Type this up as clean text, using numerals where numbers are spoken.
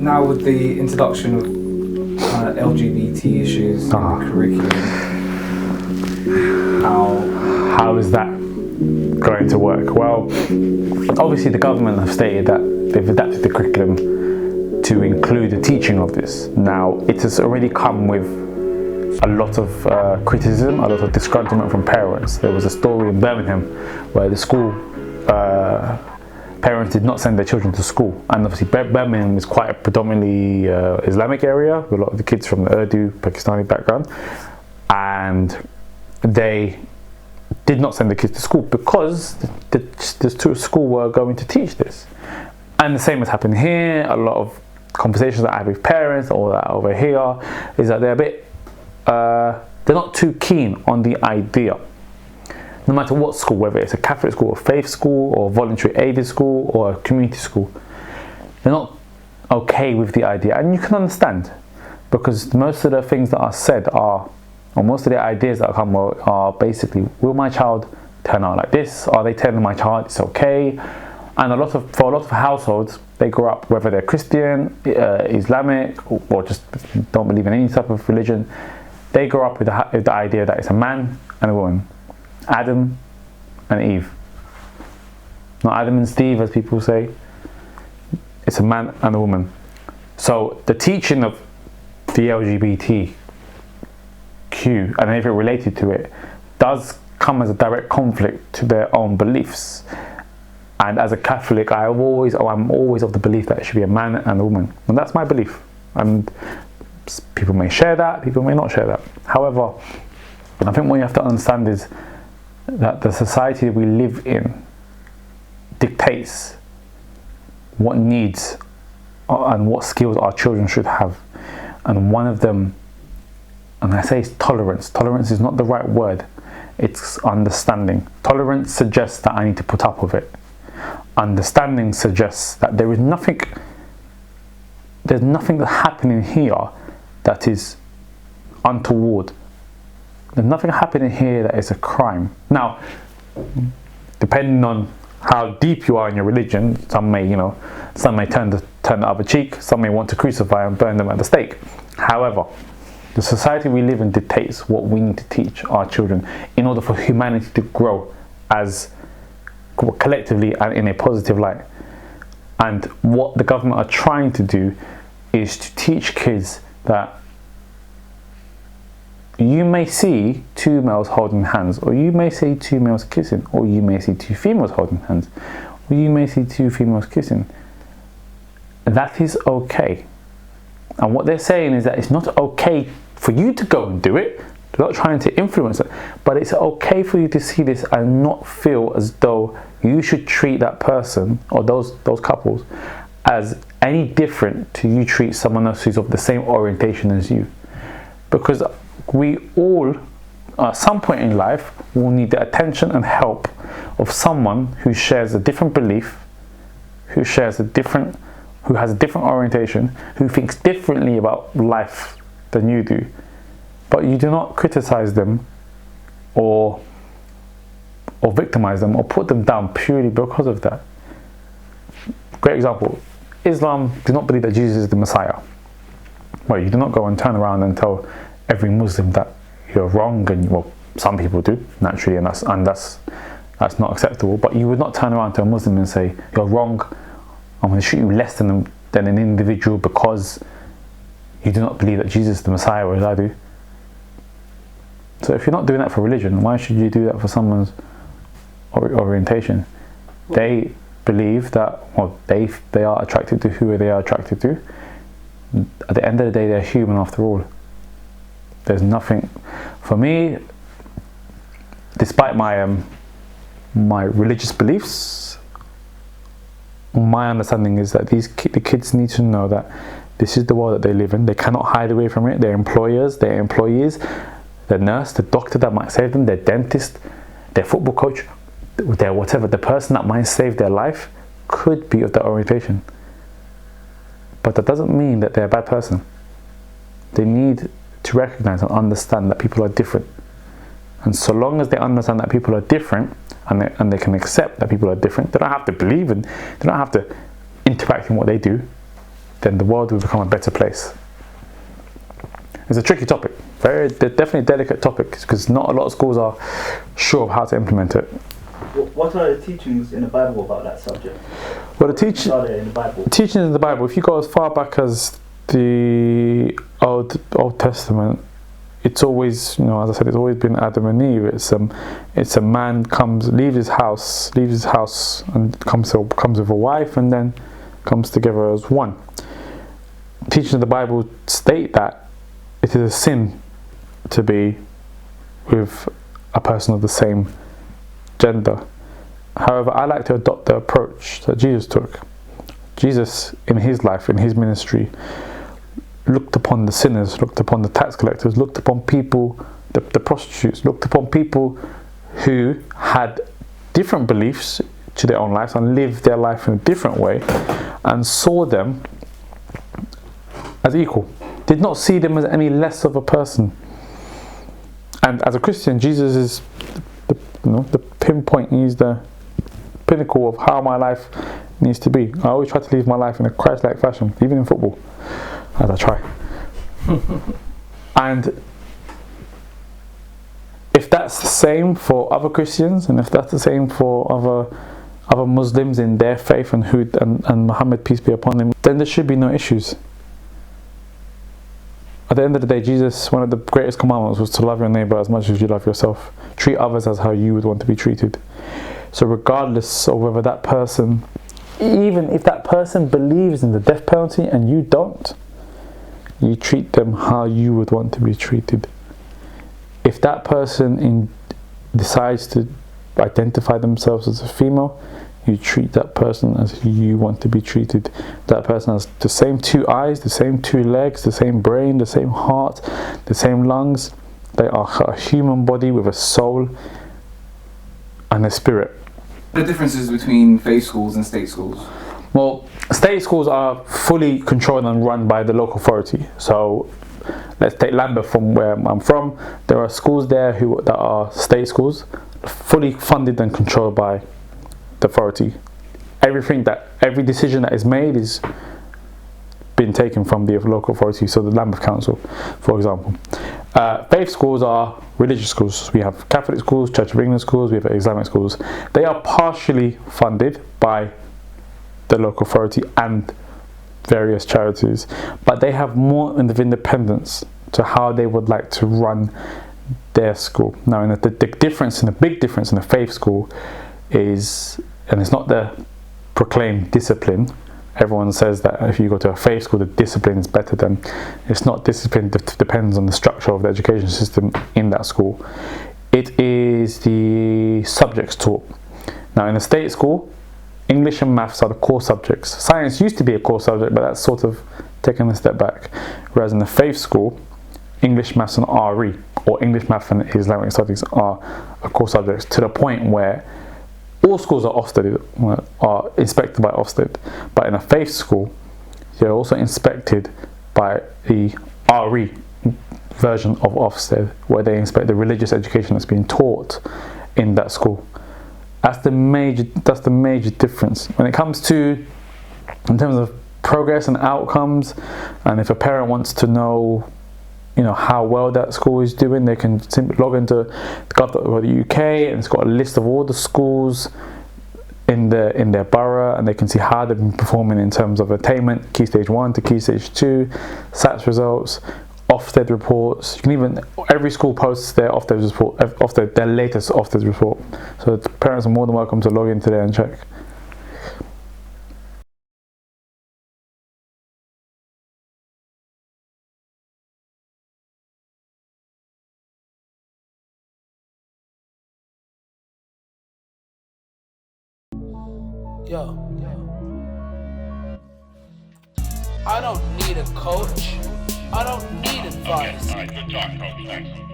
now with the introduction of LGBT issues in the curriculum, how is that going to work? Well, obviously the government have stated that they've adapted the curriculum to include the teaching of this. Now, it has already come with a lot of criticism, a lot of disgruntlement from parents. There was a story in Birmingham where the school parents did not send their children to school, and obviously Birmingham is quite a predominantly Islamic area with a lot of the kids from the Urdu, Pakistani background, and they did not send the kids to school because the school were going to teach this. And the same has happened here. A lot of conversations that I have with parents or that over here is that they're a bit they're not too keen on the idea. No matter what school, whether it's a Catholic school, a faith school, or voluntary aided school, or a community school, they're not okay with the idea. And you can understand, because most of the things that are said or most of the ideas that come are basically, will my child turn out like this? Are they telling my child it's okay? And for a lot of households, they grow up, whether they're Christian, Islamic, or just don't believe in any type of religion, they grow up with the idea that it's a man and a woman. Adam and Eve. Not Adam and Steve, as people say. It's a man and a woman. So the teaching of the LGBTQ and everything related to it does come as a direct conflict to their own beliefs. And as a Catholic, I'm always of the belief that it should be a man and a woman. And that's my belief. And people may share that, people may not share that. However, I think what you have to understand is that the society we live in dictates what needs and what skills our children should have. And one of them, and I say it's tolerance. Tolerance is not the right word. It's understanding. Tolerance suggests that I need to put up with it. Understanding suggests that there's nothing happening here that is untoward. There's nothing happening here that is a crime. Now, depending on how deep you are in your religion, some may turn the other cheek, some may want to crucify and burn them at the stake. However, the society we live in dictates what we need to teach our children in order for humanity to grow as collectively and in a positive light. And what the government are trying to do is to teach kids that you may see two males holding hands, or you may see two males kissing, or you may see two females holding hands, or you may see two females kissing. That is okay. And what they're saying is that it's not okay for you to go and do it. They're not trying to influence it, but it's okay for you to see this and not feel as though you should treat that person or those couples as any different to you treat someone else who's of the same orientation as you. Because we all, at some point in life, will need the attention and help of someone who shares a different belief, who has a different orientation, who thinks differently about life than you do. But you do not criticize them or victimize them or put them down purely because of that. Great example, Islam do not believe that Jesus is the Messiah. Well, you do not go and turn around and tell every Muslim that you're wrong, and well, some people do naturally, and that's not acceptable. But you would not turn around to a Muslim and say, you're wrong, I'm going to shoot you less than an individual because you do not believe that Jesus is the Messiah, whereas I do. So if you're not doing that for religion, why should you do that for someone's orientation? They believe that, well, they are attracted to who they are attracted to. At the end of the day, they're human after all. There's nothing, for me, despite my religious beliefs, my understanding is that the kids need to know that this is the world that they live in. They cannot hide away from it. Their employers, their employees, the nurse, the doctor that might save them, their dentist, their football coach, their whatever, the person that might save their life could be of that orientation. But that doesn't mean that they're a bad person. They need to recognize and understand that people are different. And so long as they understand that people are different and they can accept that people are different, they don't have to believe and they don't have to interact in what they do. then the world will become a better place. It's a tricky topic, definitely delicate topic, because not a lot of schools are sure of how to implement it. What are the teachings in the Bible about that subject? Well, What are they in the Bible? teachings in the Bible, if you go as far back as the Old Testament, it's always, as I said, it's always been Adam and Eve. It's a man leaves his house and comes with a wife, and then comes together as one. Teachings of the Bible state that it is a sin to be with a person of the same gender. However, I like to adopt the approach that Jesus took. Jesus, in his life, in his ministry, looked upon the sinners, looked upon the tax collectors, looked upon people, the prostitutes, looked upon people who had different beliefs to their own lives and lived their life in a different way, and saw them as equal. Did not see them as any less of a person. And as a Christian, Jesus is the pinpoint. He's the pinnacle of how my life needs to be. I always try to live my life in a Christ-like fashion, even in football, as I try. And if that's the same for other Christians, and if that's the same for other Muslims in their faith and Muhammad, peace be upon him, then there should be no issues. At the end of the day, Jesus, one of the greatest commandments was to love your neighbor as much as you love yourself. Treat others as how you would want to be treated. So regardless of whether that person, even if that person believes in the death penalty and you don't, you treat them how you would want to be treated. If that person decides to identify themselves as a female, you treat that person as you want to be treated. That person has the same two eyes, the same two legs, the same brain, the same heart, the same lungs. They are a human body with a soul and a spirit. The differences between faith schools and state schools? Well, state schools are fully controlled and run by the local authority. So let's take Lambeth, from where I'm from. There are schools there that are state schools, fully funded and controlled by the authority. Every decision that is made is been taken from the local authority, so the Lambeth Council, for example. Faith schools are religious schools. We have Catholic schools, Church of England schools, we have Islamic schools. They are partially funded by the local authority and various charities, but they have more independence to how they would like to run their school. Now, the big difference in a faith school is, and it's not the proclaimed discipline. Everyone says that if you go to a faith school, the discipline is better than. It's not discipline, it depends on the structure of the education system in that school. It is the subjects taught. Now, in a state school, English and maths are the core subjects. Science used to be a core subject, but that's sort of taken a step back. Whereas in the faith school, English, maths and RE, or English, maths and Islamic studies, are core subjects, to the point where all schools are inspected by Ofsted. But in a faith school, you're also inspected by the RE version of Ofsted, where they inspect the religious education that's being taught in that school. That's the major difference when it comes to, in terms of progress and outcomes. And if a parent wants to know, how well that school is doing, they can simply log into gov.uk, and it's got a list of all the schools in their borough, and they can see how they've been performing in terms of attainment, Key Stage 1 to Key Stage 2, SATs results, Ofsted reports. You can even, every school posts their Ofsted report, their latest Ofsted report. So the parents are more than welcome to log into there and check. Yo, I don't need a coach. I don't need advice. All right, good talk, coach. Thanks.